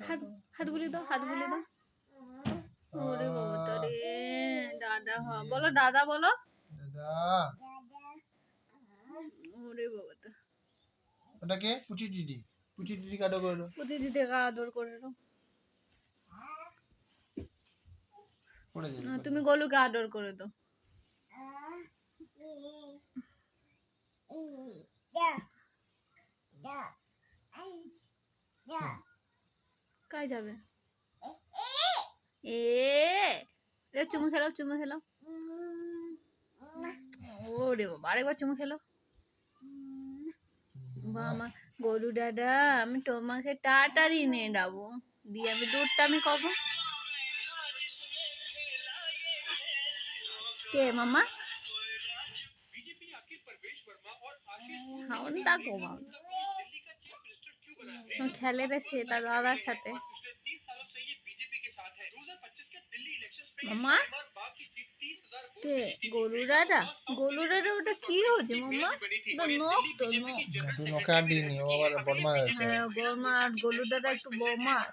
হাত হাত বুলিয়ে দাও, হাত বুলিয়ে দাও। ওরে বাবা রে, দাদা বলো, দাদা বলো। ওরে বাবা, ওটা কে? পুচি দিদি। পুচি দিদি কাটো করে দাও। পুচি দিদিকে আদর করে দাও। তুমি গোলুকে আদর করে দাও। কাই যাবে? চুমু খেলো, চুমু খেলো। ওরে বাবা, আরেকবার চুমু খেলো। বাবা, গোলু দাদা, আমি তোমাকে তাড়াতাড়ি নিয়ে যাবো, দিয়ে আমি দুধটামি করবো। কে মামা? হাওনটা কমা খেলে রে সেটা দাদার সাথে। মামা কে? গোলু দাদা? গোলু দাদা ওটা কি হচ্ছে মামা? তো নখ, তো নখ। তুই নখে আর দিইনি, ও আবার বদমাশ আছে। হ্যাঁ বদমাশ, গোলু দাদা একটু বদমাশ।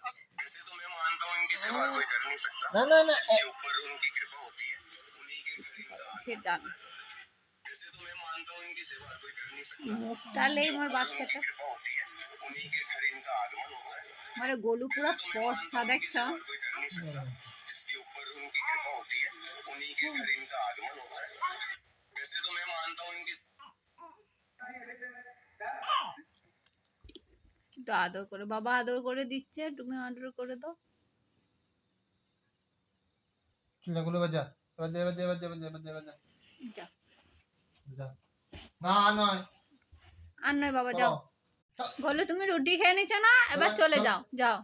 না না না, সে জান মুখটা লে আমার বাচ্চাটা। মানে গোলু পুরো ফর্সা দেখছ। তো আদর করে, বাবা আদর করে দিচ্ছে, তুমি আদর করে দাও। চুলগুলো বাজা বাজা বাজা বাজা বাজা বাজা বাজা। না নয়, আর নয় বাবা, যাও। গোলু তুমি রুটি খেয়ে নিচ্ছ না, এবার চলে যাও, যাও।